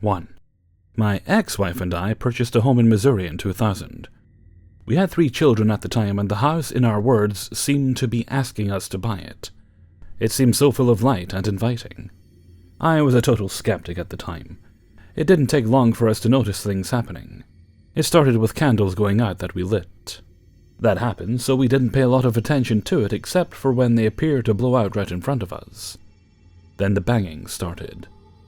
1. My ex-wife and I purchased a home in Missouri in 2000. We had 3 children at the time, and the house, in our words, seemed to be asking us to buy it. It seemed so full of light and inviting. I was a total skeptic at the time. It didn't take long for us to notice things happening. It started with candles going out that we lit. That happened, so we didn't pay a lot of attention to it except for when they appeared to blow out right in front of us. Then the banging started.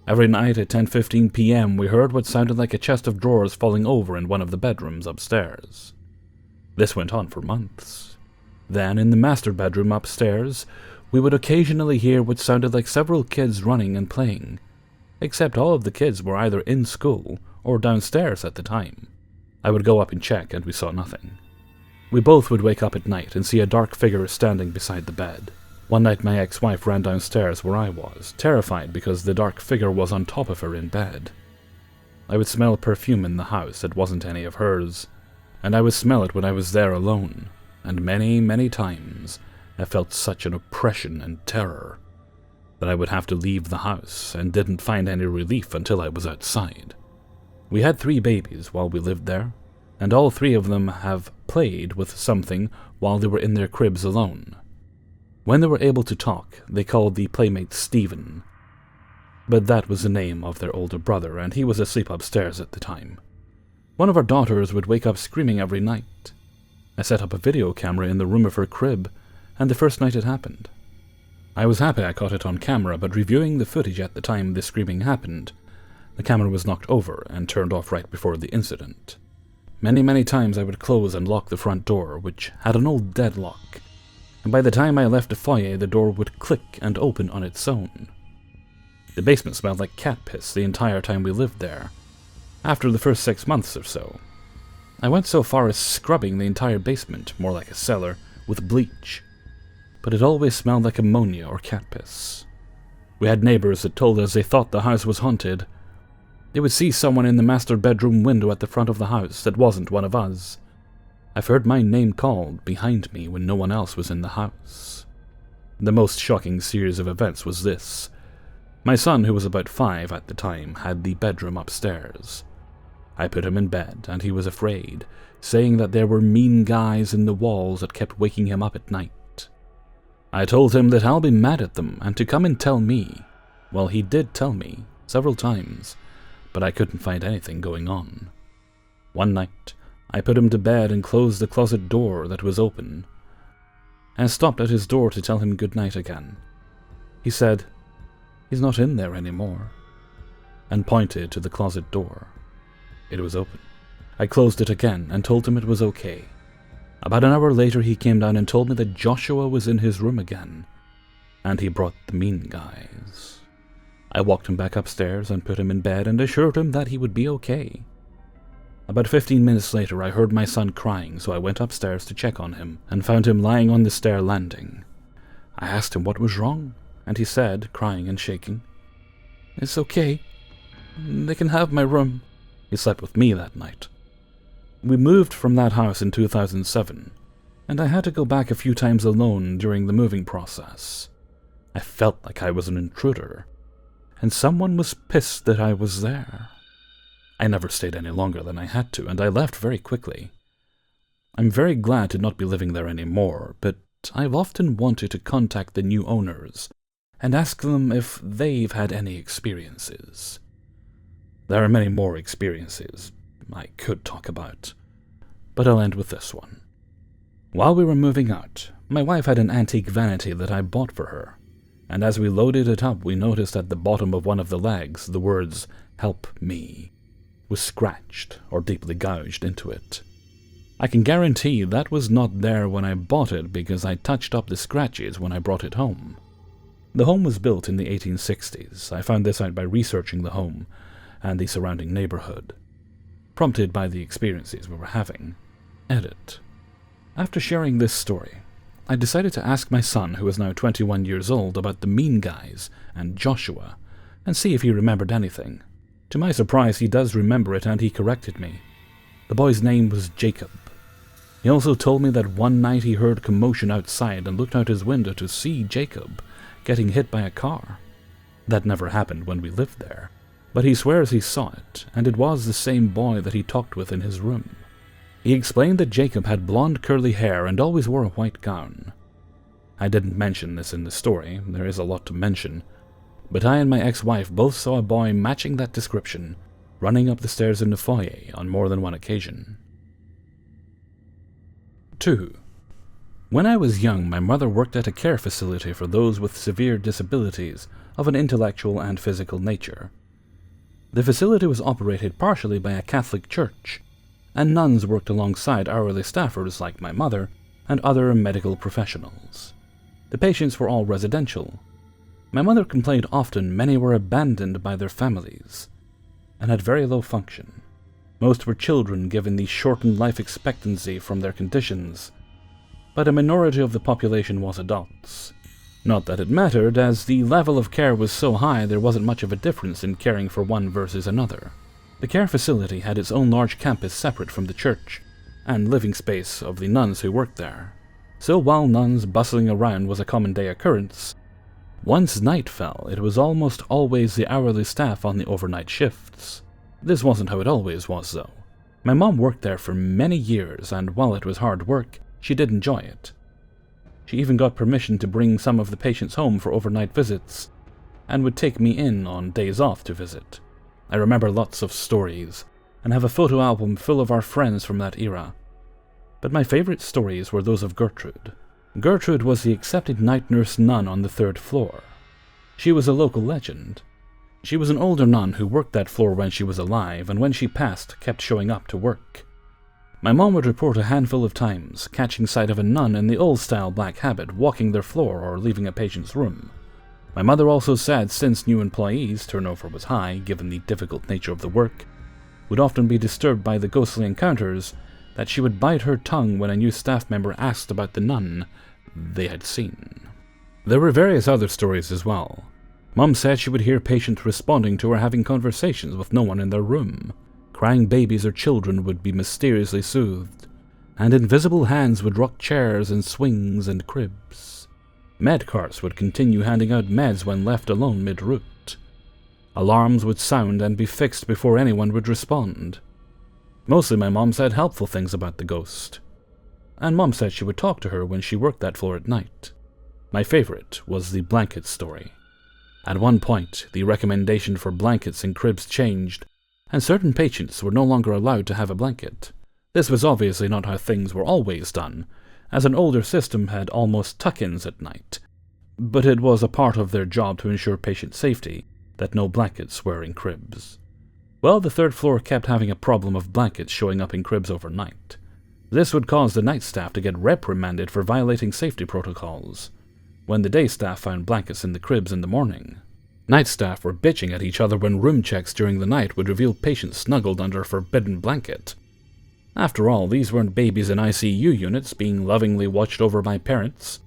Every night at 10:15 p.m. we heard what sounded like a chest of drawers falling over in one of the bedrooms upstairs. This went on for months. Then, in the master bedroom upstairs, we would occasionally hear what sounded like several kids running and playing, except all of the kids were either in school or downstairs at the time. I would go up and check, and we saw nothing. We both would wake up at night and see a dark figure standing beside the bed. One night my ex-wife ran downstairs where I was, terrified because the dark figure was on top of her in bed. I would smell perfume in the house that wasn't any of hers, and I would smell it when I was there alone, and many, many times I felt such an oppression and terror that I would have to leave the house and didn't find any relief until I was outside. We had 3 babies while we lived there, and all 3 of them have played with something while they were in their cribs alone. When they were able to talk, they called the playmate Stephen, but that was the name of their older brother, and he was asleep upstairs at the time. One of our daughters would wake up screaming every night. I set up a video camera in the room of her crib, and the first night it happened. I was happy I caught it on camera, but reviewing the footage at the time the screaming happened, the camera was knocked over and turned off right before the incident. Many, many times I would close and lock the front door, which had an old deadlock, and by the time I left the foyer, the door would click and open on its own. The basement smelled like cat piss the entire time we lived there, after the first 6 months or so. I went so far as scrubbing the entire basement, more like a cellar, with bleach, but it always smelled like ammonia or cat piss. We had neighbors that told us they thought the house was haunted. They would see someone in the master bedroom window at the front of the house that wasn't one of us. I've heard my name called behind me when no one else was in the house. The most shocking series of events was this. My son, who was about 5 at the time, had the bedroom upstairs. I put him in bed, and he was afraid, saying that there were mean guys in the walls that kept waking him up at night. I told him that I'll be mad at them and to come and tell me. Well, he did tell me, several times, but I couldn't find anything going on. One night, I put him to bed and closed the closet door that was open, and stopped at his door to tell him good night again. He said, "He's not in there anymore," and pointed to the closet door. It was open. I closed it again and told him it was okay. About an hour later he came down and told me that Joshua was in his room again, and he brought the mean guys. I walked him back upstairs and put him in bed and assured him that he would be okay. About 15 minutes later I heard my son crying, so I went upstairs to check on him and found him lying on the stair landing. I asked him what was wrong, and he said, crying and shaking, "It's okay. They can have my room." He slept with me that night. We moved from that house in 2007, and I had to go back a few times alone during the moving process. I felt like I was an intruder, and someone was pissed that I was there. I never stayed any longer than I had to, and I left very quickly. I'm very glad to not be living there anymore, but I've often wanted to contact the new owners and ask them if they've had any experiences. There are many more experiences I could talk about, but I'll end with this one. While we were moving out, my wife had an antique vanity that I bought for her, and as we loaded it up, we noticed at the bottom of one of the legs the words, "Help me," was scratched or deeply gouged into it. I can guarantee that was not there when I bought it because I touched up the scratches when I brought it home. The home was built in the 1860s. I found this out by researching the home and the surrounding neighborhood, prompted by the experiences we were having. Edit. After sharing this story, I decided to ask my son, who is now 21 years old, about the mean guys and Joshua, and see if he remembered anything. To my surprise, he does remember it, and he corrected me. The boy's name was Jacob. He also told me that one night he heard commotion outside and looked out his window to see Jacob getting hit by a car. That never happened when we lived there. but he swears he saw it, and it was the same boy that he talked with in his room. He explained that Jacob had blonde curly hair and always wore a white gown. I didn't mention this in the story, there is a lot to mention, but I and my ex-wife both saw a boy matching that description, running up the stairs in the foyer on more than one occasion. 2. When I was young, my mother worked at a care facility for those with severe disabilities of an intellectual and physical nature. The facility was operated partially by a Catholic church, and nuns worked alongside hourly staffers like my mother and other medical professionals. The patients were all residential. My mother complained often many were abandoned by their families and had very low function. Most were children given the shortened life expectancy from their conditions, but a minority of the population was adults. Not that it mattered, as the level of care was so high there wasn't much of a difference in caring for one versus another. The care facility had its own large campus separate from the church, and living space of the nuns who worked there. So while nuns bustling around was a common day occurrence, once night fell, it was almost always the hourly staff on the overnight shifts. This wasn't how it always was, though. My mom worked there for many years, and while it was hard work, she did enjoy it. She even got permission to bring some of the patients home for overnight visits, and would take me in on days off to visit. I remember lots of stories, and have a photo album full of our friends from that era. But my favorite stories were those of Gertrude. Gertrude was the accepted night nurse nun on the 3rd floor. She was a local legend. She was an older nun who worked that floor when she was alive, and when she passed, kept showing up to work. My mom would report a handful of times catching sight of a nun in the old-style black habit walking their floor or leaving a patient's room. My mother also said since new employees' turnover was high, given the difficult nature of the work, would often be disturbed by the ghostly encounters, that she would bite her tongue when a new staff member asked about the nun they had seen. There were various other stories as well. Mom said she would hear patients responding to her having conversations with no one in their room. Crying babies or children would be mysteriously soothed, and invisible hands would rock chairs and swings and cribs. Med carts would continue handing out meds when left alone mid-route. Alarms would sound and be fixed before anyone would respond. Mostly my mom said helpful things about the ghost, and Mom said she would talk to her when she worked that floor at night. My favorite was the blanket story. At one point, the recommendation for blankets in cribs changed, and certain patients were no longer allowed to have a blanket. This was obviously not how things were always done, as an older system had almost tuck-ins at night, but it was a part of their job to ensure patient safety that no blankets were in cribs. Well, the 3rd floor kept having a problem of blankets showing up in cribs overnight. This would cause the night staff to get reprimanded for violating safety protocols, when the day staff found blankets in the cribs in the morning. Night staff were bitching at each other when room checks during the night would reveal patients snuggled under a forbidden blanket. After all, these weren't babies in ICU units being lovingly watched over by parents,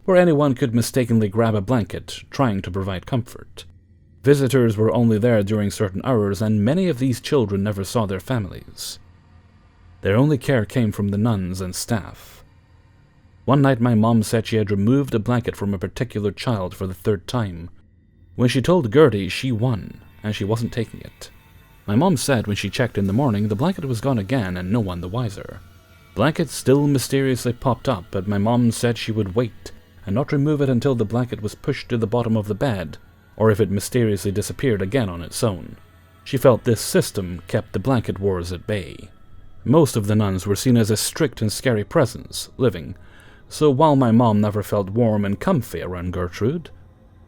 where anyone could mistakenly grab a blanket, trying to provide comfort. Visitors were only there during certain hours, and many of these children never saw their families. Their only care came from the nuns and staff. One night my mom said she had removed a blanket from a particular child for the 3rd time. When she told Gertie, she won, and she wasn't taking it. My mom said when she checked in the morning, the blanket was gone again and no one the wiser. Blanket still mysteriously popped up, but my mom said she would wait and not remove it until the blanket was pushed to the bottom of the bed, or if it mysteriously disappeared again on its own. She felt this system kept the blanket wars at bay. Most of the nuns were seen as a strict and scary presence, living, so while my mom never felt warm and comfy around Gertrude,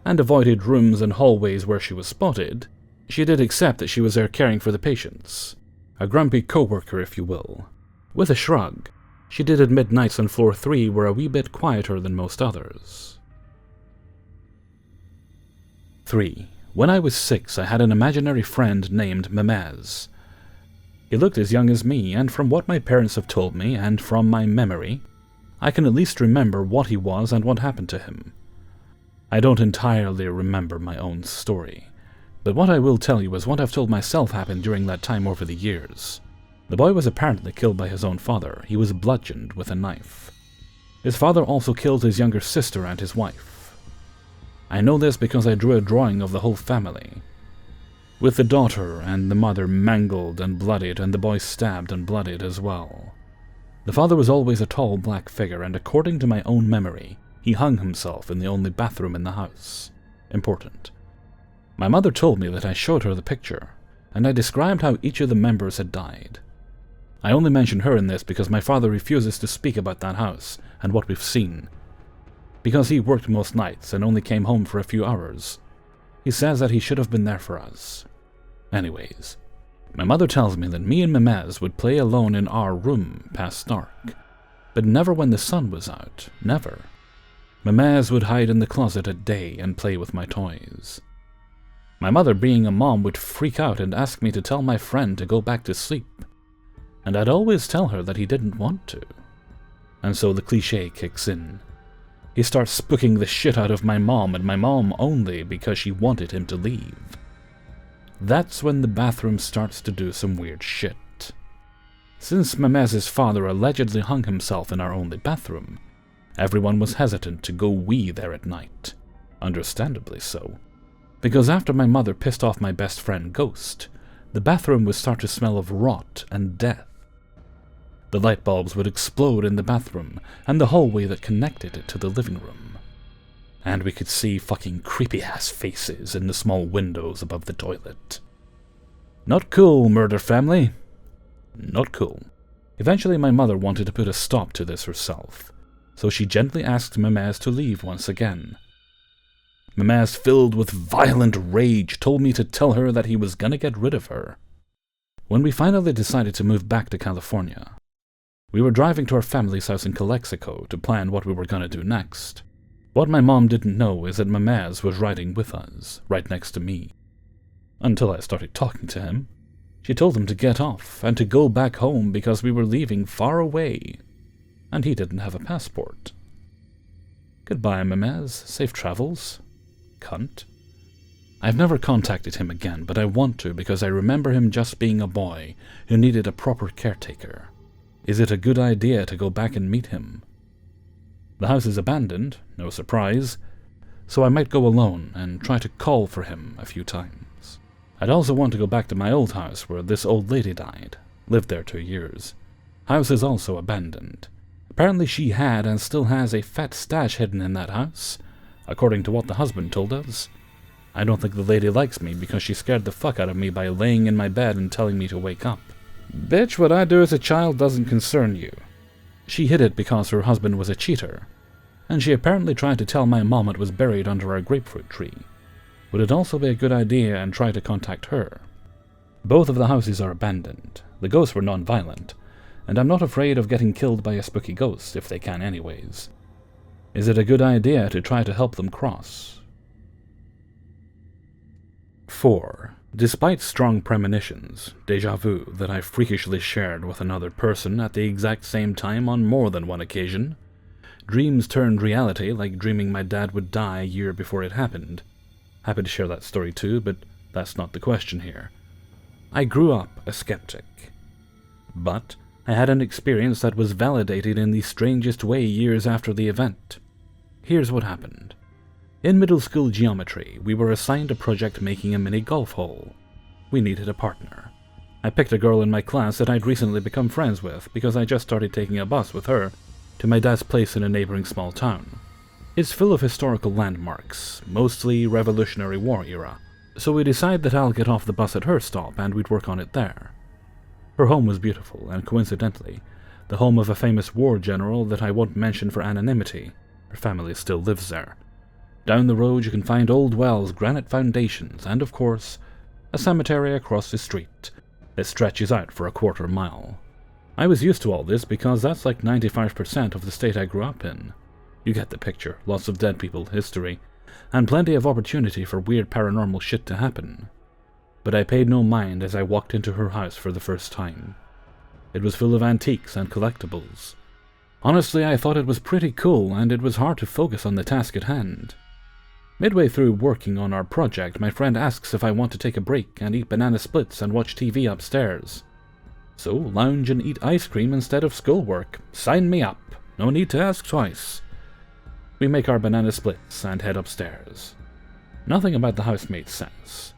and avoided rooms and hallways where she was spotted, she did accept that she was there caring for the patients. A grumpy co-worker, if you will. With a shrug, she did admit nights on floor 3 were a wee bit quieter than most others. 3. When I was 6, I had an imaginary friend named Memez. He looked as young as me, and from what my parents have told me, and from my memory, I can at least remember what he was and what happened to him. I don't entirely remember my own story, but what I will tell you is what I've told myself happened during that time over the years. The boy was apparently killed by his own father. He was bludgeoned with a knife. His father also killed his younger sister and his wife. I know this because I drew a drawing of the whole family. with the daughter and the mother mangled and bloodied and the boy stabbed and bloodied as well. The father was always a tall black figure, and according to my own memory, he hung himself in the only bathroom in the house. Important. My mother told me that I showed her the picture, and I described how each of the members had died. I only mention her in this because my father refuses to speak about that house and what we've seen, because he worked most nights and only came home for a few hours. He says that he should have been there for us. Anyways, my mother tells me that me and Memez would play alone in our room past dark, but never when the sun was out, never. Memez would hide in the closet at day and play with my toys. My mother, being a mom, would freak out and ask me to tell my friend to go back to sleep, and I'd always tell her that he didn't want to. And so the cliché kicks in. He starts spooking the shit out of my mom, and my mom only because she wanted him to leave. That's when the bathroom starts to do some weird shit. Since Memez's father allegedly hung himself in our only bathroom, everyone was hesitant to go wee there at night. Understandably so. Because after my mother pissed off my best friend Ghost, the bathroom would start to smell of rot and death. The light bulbs would explode in the bathroom and the hallway that connected it to the living room. And we could see fucking creepy-ass faces in the small windows above the toilet. Not cool, murder family. Not cool. Eventually my mother wanted to put a stop to this herself, so she gently asked Memez to leave once again. Memez, filled with violent rage, told me to tell her that he was gonna get rid of her. When we finally decided to move back to California, we were driving to our family's house in Calexico to plan what we were gonna do next. What my mom didn't know is that Memez was riding with us, right next to me. Until I started talking to him. She told him to get off and to go back home because we were leaving far away, and he didn't have a passport. Goodbye, Memez. Safe travels. Cunt. I've never contacted him again, but I want to because I remember him just being a boy who needed a proper caretaker. Is it a good idea to go back and meet him? The house is abandoned, no surprise, so I might go alone and try to call for him a few times. I'd also want to go back to my old house where this old lady died. Lived there 2 years. House is also abandoned. Apparently she had and still has a fat stash hidden in that house, according to what the husband told us. I don't think the lady likes me because she scared the fuck out of me by laying in my bed and telling me to wake up. Bitch, what I do as a child doesn't concern you. She hid it because her husband was a cheater, and she apparently tried to tell my mom it was buried under our grapefruit tree. Would it also be a good idea and try to contact her? Both of the houses are abandoned. The ghosts were non-violent, and I'm not afraid of getting killed by a spooky ghost, if they can anyways. Is it a good idea to try to help them cross? 4. Despite strong premonitions, déjà vu that I freakishly shared with another person at the exact same time on more than one occasion, dreams turned reality like dreaming my dad would die a year before it happened. Happy to share that story too, but that's not the question here. I grew up a skeptic. But I had an experience that was validated in the strangest way years after the event. Here's what happened. In middle school geometry, we were assigned a project making a mini golf hole. We needed a partner. I picked a girl in my class that I'd recently become friends with because I just started taking a bus with her to my dad's place in a neighboring small town. It's full of historical landmarks, mostly Revolutionary War era, so we decide that I'll get off the bus at her stop and we'd work on it there. Her home was beautiful, and coincidentally, the home of a famous war general that I won't mention for anonymity. Her family still lives there. Down the road you can find old wells, granite foundations, and of course, a cemetery across the street that stretches out for a quarter mile. I was used to all this because that's like 95% of the state I grew up in. You get the picture, lots of dead people, history, and plenty of opportunity for weird paranormal shit to happen. But I paid no mind as I walked into her house for the first time. It was full of antiques and collectibles. Honestly, I thought it was pretty cool, and it was hard to focus on the task at hand. Midway through working on our project, my friend asks if I want to take a break and eat banana splits and watch TV upstairs. So, lounge and eat ice cream instead of schoolwork. Sign me up. No need to ask twice. We make our banana splits and head upstairs. Nothing about the house made sense.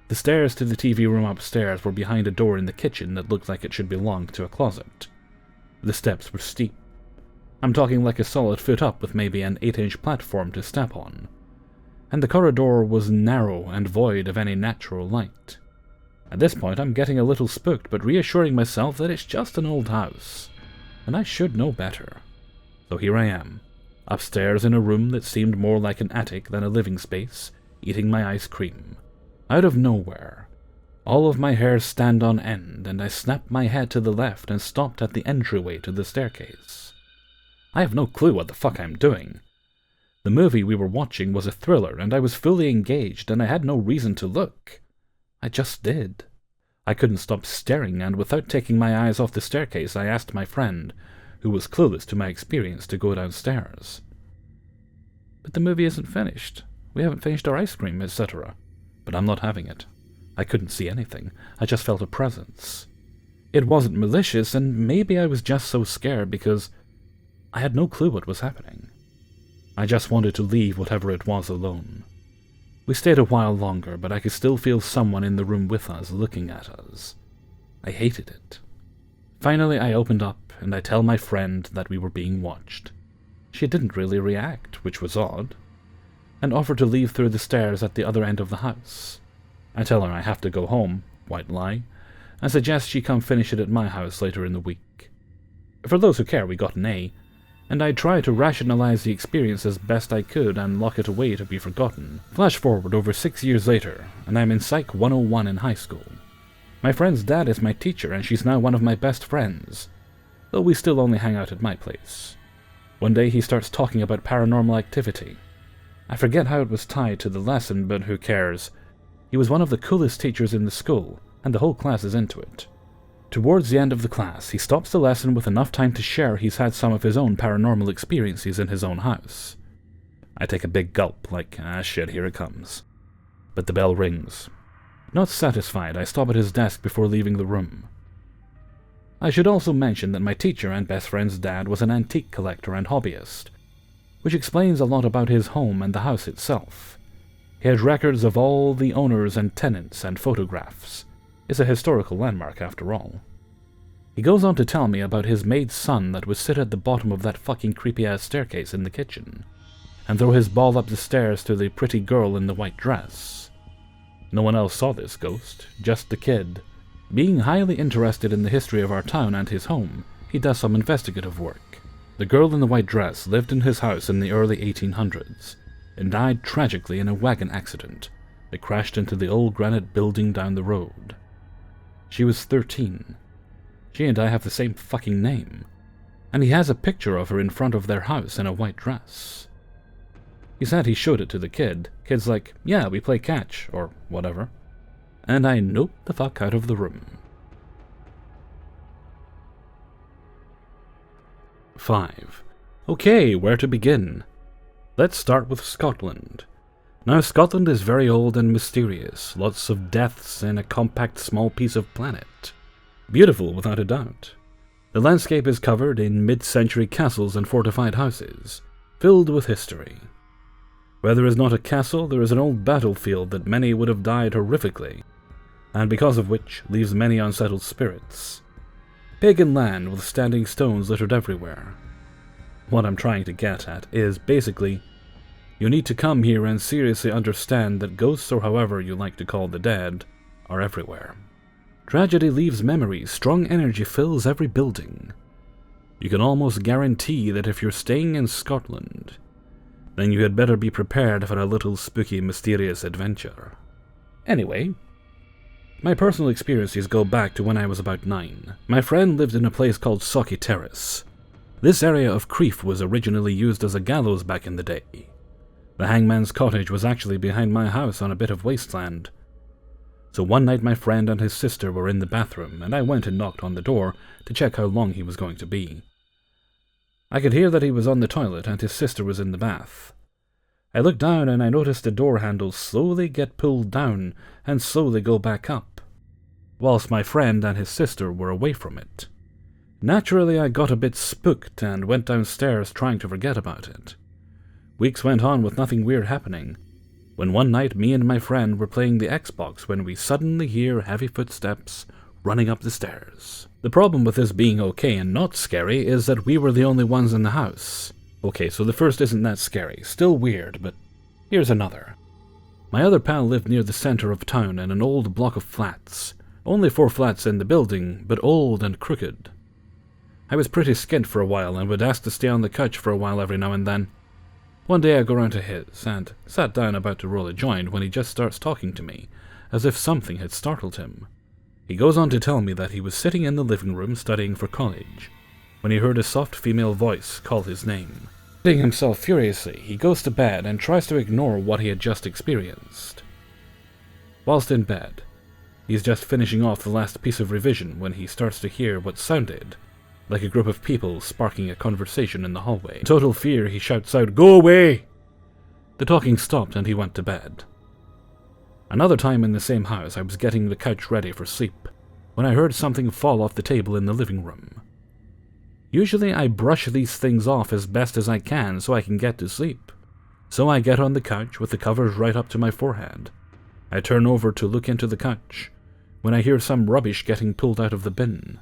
The stairs to the TV room upstairs were behind a door in the kitchen that looked like it should belong to a closet. The steps were steep. I'm talking like a solid foot up with maybe an 8-inch platform to step on. And the corridor was narrow and void of any natural light. At this point I'm getting a little spooked, but reassuring myself that it's just an old house, and I should know better. So here I am, upstairs in a room that seemed more like an attic than a living space, eating my ice cream. Out of nowhere, all of my hairs stand on end, and I snapped my head to the left and stopped at the entryway to the staircase. I have no clue what the fuck I'm doing. The movie we were watching was a thriller, and I was fully engaged, and I had no reason to look. I just did. I couldn't stop staring, and without taking my eyes off the staircase, I asked my friend, who was clueless to my experience, to go downstairs. But the movie isn't finished. We haven't finished our ice cream, etc. But I'm not having it. I couldn't see anything. I just felt a presence. It wasn't malicious, and maybe I was just so scared because I had no clue what was happening. I just wanted to leave whatever it was alone. We stayed a while longer, but I could still feel someone in the room with us looking at us. I hated it. Finally, I opened up, and I tell my friend that we were being watched. She didn't really react, which was odd, and offered to leave through the stairs at the other end of the house. I tell her I have to go home, white lie, and suggest she come finish it at my house later in the week. For those who care, we got an A, and I try to rationalize the experience as best I could and lock it away to be forgotten. Flash forward over 6 years later, and I'm in Psych 101 in high school. My friend's dad is my teacher, and she's now one of my best friends, though we still only hang out at my place. One day he starts talking about paranormal activity. I forget how it was tied to the lesson, but who cares? He was one of the coolest teachers in the school, and the whole class is into it. Towards the end of the class, he stops the lesson with enough time to share he's had some of his own paranormal experiences in his own house. I take a big gulp, like, shit, here it comes. But the bell rings. Not satisfied, I stop at his desk before leaving the room. I should also mention that my teacher and best friend's dad was an antique collector and hobbyist, which explains a lot about his home and the house itself. He had records of all the owners and tenants and photographs. It's a historical landmark after all. He goes on to tell me about his maid's son that would sit at the bottom of that fucking creepy-ass staircase in the kitchen, and throw his ball up the stairs to the pretty girl in the white dress. No one else saw this ghost, just the kid. Being highly interested in the history of our town and his home, he does some investigative work. The girl in the white dress lived in his house in the early 1800s, and died tragically in a wagon accident that crashed into the old granite building down the road. She was 13. She and I have the same fucking name, and he has a picture of her in front of their house in a white dress. He said he showed it to the kid. Kid's like, yeah, we play catch, or whatever. And I nope the fuck out of the room. 5. Okay, where to begin? Let's start with Scotland. Now, Scotland is very old and mysterious, lots of deaths in a compact small piece of planet. Beautiful, without a doubt. The landscape is covered in mid-century castles and fortified houses, filled with history. Where there is not a castle, there is an old battlefield that many would have died horrifically, and because of which leaves many unsettled spirits. Pagan land with standing stones littered everywhere. What I'm trying to get at is, basically, you need to come here and seriously understand that ghosts, or however you like to call the dead, are everywhere. Tragedy leaves memories, strong energy fills every building. You can almost guarantee that if you're staying in Scotland, then you had better be prepared for a little spooky, mysterious adventure. Anyway, my personal experiences go back to when I was about 9. My friend lived in a place called Sauchie Terrace. This area of Crieff was originally used as a gallows back in the day. The hangman's cottage was actually behind my house on a bit of wasteland. So one night my friend and his sister were in the bathroom, and I went and knocked on the door to check how long he was going to be. I could hear that he was on the toilet and his sister was in the bath. I looked down and I noticed the door handle slowly get pulled down and slowly go back up, whilst my friend and his sister were away from it. Naturally, I got a bit spooked and went downstairs trying to forget about it. Weeks went on with nothing weird happening, when one night me and my friend were playing the Xbox when we suddenly hear heavy footsteps running up the stairs. The problem with this being okay and not scary is that we were the only ones in the house. Okay, so the first isn't that scary, still weird, but here's another. My other pal lived near the center of town in an old block of flats. Only 4 flats in the building, but old and crooked. I was pretty skint for a while and would ask to stay on the couch for a while every now and then. One day I go round to his, and sat down about to roll a joint when he just starts talking to me, as if something had startled him. He goes on to tell me that he was sitting in the living room studying for college, when he heard a soft female voice call his name. Hitting himself furiously, he goes to bed and tries to ignore what he had just experienced. Whilst in bed, he's just finishing off the last piece of revision when he starts to hear what sounded like a group of people sparking a conversation in the hallway. In total fear, he shouts out, "Go away!" The talking stopped and he went to bed. Another time in the same house, I was getting the couch ready for sleep, when I heard something fall off the table in the living room. Usually I brush these things off as best as I can so I can get to sleep. So I get on the couch with the covers right up to my forehead. I turn over to look into the couch, when I hear some rubbish getting pulled out of the bin.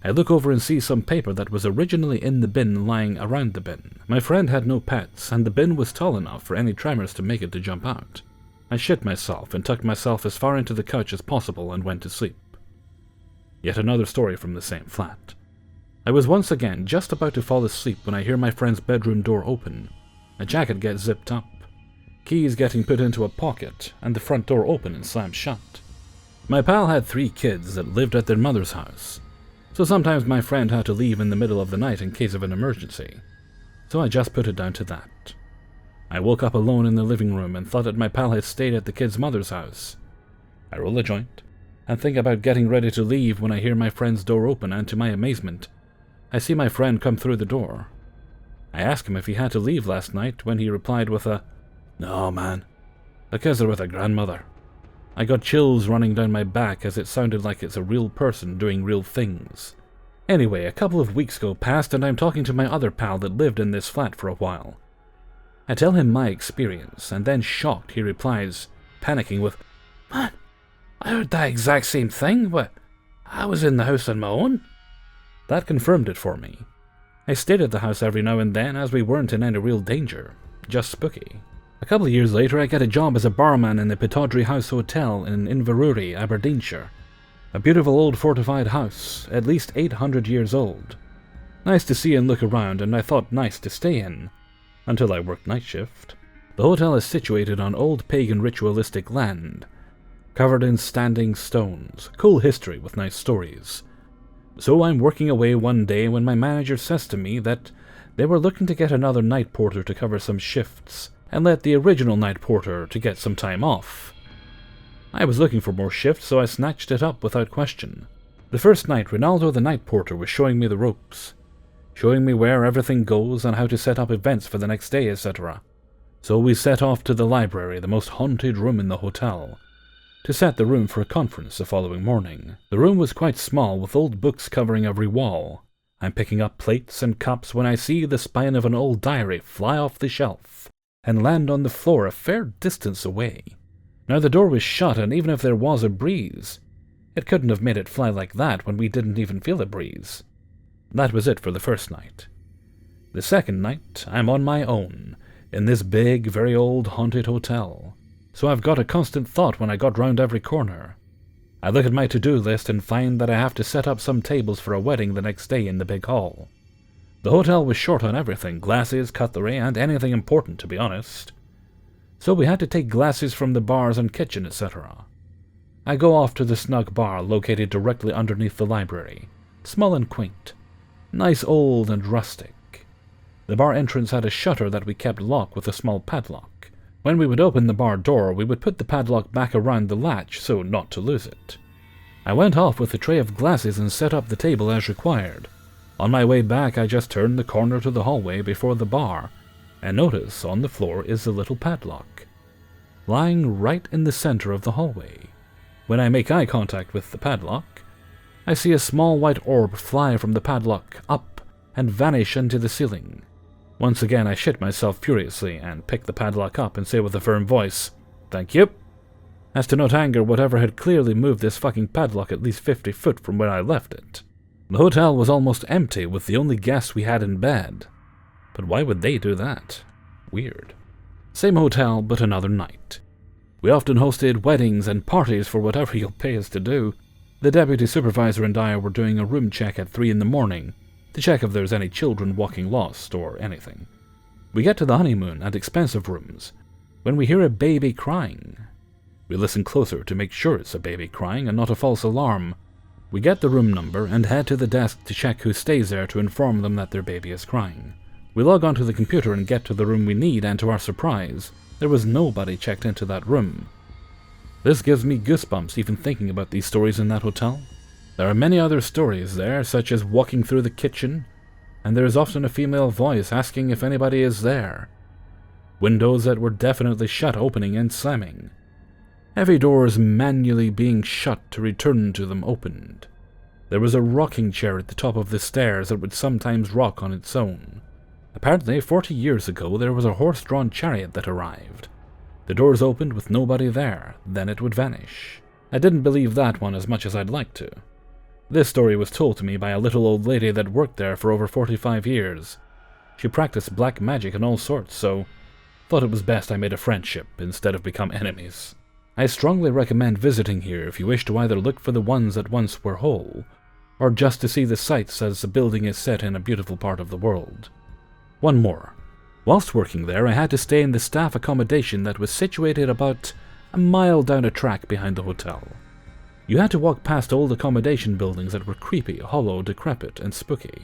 I look over and see some paper that was originally in the bin lying around the bin. My friend had no pets, and the bin was tall enough for any tremors to make it to jump out. I shit myself and tucked myself as far into the couch as possible and went to sleep. Yet another story from the same flat. I was once again just about to fall asleep when I hear my friend's bedroom door open. A jacket gets zipped up, keys getting put into a pocket, and the front door open and slammed shut. My pal had 3 kids that lived at their mother's house, so sometimes my friend had to leave in the middle of the night in case of an emergency. So I just put it down to that. I woke up alone in the living room and thought that my pal had stayed at the kid's mother's house. I roll a joint and think about getting ready to leave when I hear my friend's door open, and to my amazement, I see my friend come through the door. I ask him if he had to leave last night, when he replied with a, "No, man, the kids are with a grandmother." I got chills running down my back as it sounded like it's a real person doing real things. Anyway, a couple of weeks go past and I'm talking to my other pal that lived in this flat for a while. I tell him my experience, and then shocked he replies, panicking with, "Man, I heard that exact same thing, but I was in the house on my own." That confirmed it for me. I stayed at the house every now and then as we weren't in any real danger, just spooky. A couple of years later I get a job as a barman in the Pittodrie House Hotel in Inverurie, Aberdeenshire. A beautiful old fortified house, at least 800 years old. Nice to see and look around, and I thought nice to stay in, until I worked night shift. The hotel is situated on old pagan ritualistic land, covered in standing stones, cool history with nice stories. So I'm working away one day when my manager says to me that they were looking to get another night porter to cover some shifts, and let the original night porter to get some time off. I was looking for more shifts, so I snatched it up without question. The first night, Ronaldo the night porter was showing me the ropes, showing me where everything goes and how to set up events for the next day, etc. So we set off to the library, the most haunted room in the hotel, to set the room for a conference the following morning. The room was quite small, with old books covering every wall. I'm picking up plates and cups when I see the spine of an old diary fly off the shelf and land on the floor a fair distance away. Now the door was shut, and even if there was a breeze, it couldn't have made it fly like that when we didn't even feel a breeze. That was it for the first night. The second night, I'm on my own, in this big, very old haunted hotel. So I've got a constant thought when I got round every corner. I look at my to-do list and find that I have to set up some tables for a wedding the next day in the big hall. The hotel was short on everything, glasses, cutlery, and anything important, to be honest. So we had to take glasses from the bars and kitchen, etc. I go off to the snug bar located directly underneath the library, small and quaint, nice old and rustic. The bar entrance had a shutter that we kept locked with a small padlock. When we would open the bar door, we would put the padlock back around the latch so not to lose it. I went off with a tray of glasses and set up the table as required. On my way back, I just turned the corner to the hallway before the bar, and notice on the floor is the little padlock, lying right in the center of the hallway. When I make eye contact with the padlock, I see a small white orb fly from the padlock up and vanish into the ceiling. Once again I shit myself furiously and pick the padlock up and say with a firm voice, Thank you. As to not anger whatever had clearly moved this fucking padlock at least 50 foot from where I left it. The hotel was almost empty with the only guests we had in bed. But why would they do that? Weird. Same hotel, but another night. We often hosted weddings and parties for whatever you'll pay us to do. The deputy supervisor and I were doing a room check at 3 in the morning to check if there's any children walking lost or anything. We get to the honeymoon and expensive rooms when we hear a baby crying. We listen closer to make sure it's a baby crying and not a false alarm. We get the room number and head to the desk to check who stays there to inform them that their baby is crying. We log onto the computer and get to the room we need, and to our surprise, there was nobody checked into that room. This gives me goosebumps even thinking about these stories in that hotel. There are many other stories there, such as walking through the kitchen, and there is often a female voice asking if anybody is there. Windows that were definitely shut opening and slamming. Heavy doors manually being shut to return to them opened. There was a rocking chair at the top of the stairs that would sometimes rock on its own. Apparently, 40 years ago, there was a horse-drawn chariot that arrived. The doors opened with nobody there, then it would vanish. I didn't believe that one as much as I'd like to. This story was told to me by a little old lady that worked there for over 45 years. She practiced black magic and all sorts, so thought it was best I made a friendship instead of become enemies. I strongly recommend visiting here if you wish to either look for the ones that once were whole, or just to see the sights as the building is set in a beautiful part of the world. One more. Whilst working there, I had to stay in the staff accommodation that was situated about a mile down a track behind the hotel. You had to walk past old accommodation buildings that were creepy, hollow, decrepit, and spooky.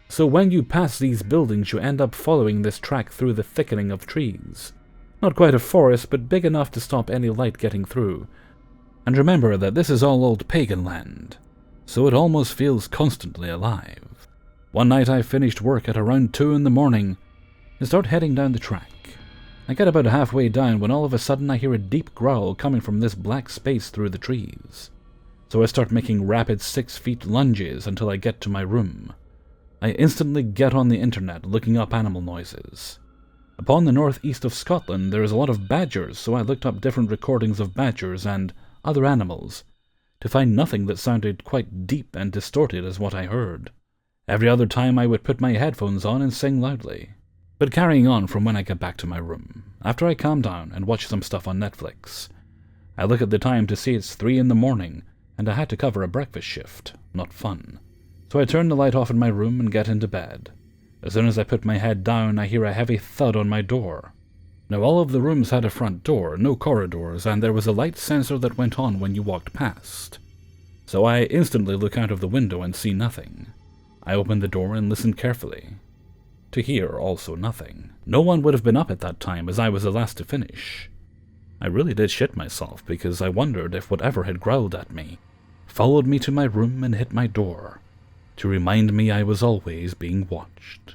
So when you pass these buildings, you end up following this track through the thickening of trees. Not quite a forest, but big enough to stop any light getting through. And remember that this is all old pagan land, so it almost feels constantly alive. One night I finished work at around 2 in the morning and start heading down the track. I get about halfway down when all of a sudden I hear a deep growl coming from this black space through the trees. So I start making rapid 6-feet lunges until I get to my room. I instantly get on the internet looking up animal noises. Upon the northeast of Scotland there is a lot of badgers, so I looked up different recordings of badgers and other animals, to find nothing that sounded quite deep and distorted as what I heard. Every other time I would put my headphones on and sing loudly. But carrying on from when I get back to my room, after I calm down and watch some stuff on Netflix, I look at the time to see it's 3 in the morning, and I had to cover a breakfast shift. Not fun. So I turn the light off in my room and get into bed. As soon as I put my head down, I hear a heavy thud on my door. Now all of the rooms had a front door, no corridors, and there was a light sensor that went on when you walked past. So I instantly look out of the window and see nothing. I open the door and listen carefully. To hear also nothing. No one would have been up at that time, as I was the last to finish. I really did shit myself, because I wondered if whatever had growled at me followed me to my room and hit my door, to remind me I was always being watched.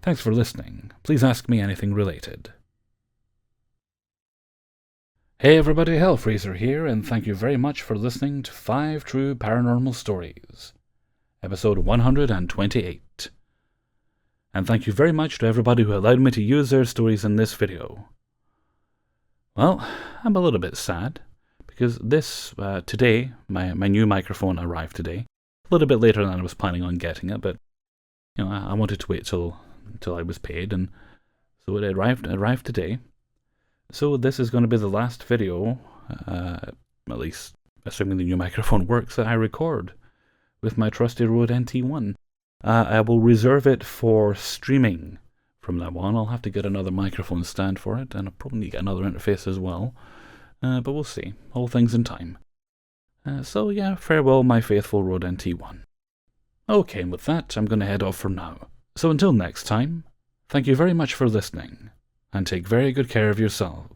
Thanks for listening. Please ask me anything related. Hey everybody, Hellfreezer here, and thank you very much for listening to 5 True Paranormal Stories, episode 128. And thank you very much to everybody who allowed me to use their stories in this video. Well, I'm a little bit sad, because today, my new microphone arrived today. A little bit later than I was planning on getting it, but I wanted to wait till I was paid, and so it arrived today. So this is going to be the last video, at least assuming the new microphone works, that I record with my trusty Rode NT1. I will reserve it for streaming from now on. I'll have to get another microphone stand for it, and I'll probably need to get another interface as well. But we'll see. All things in time. So yeah, farewell my faithful Rode NT1. Okay, and with that, I'm going to head off for now. So until next time, thank you very much for listening, and take very good care of yourselves.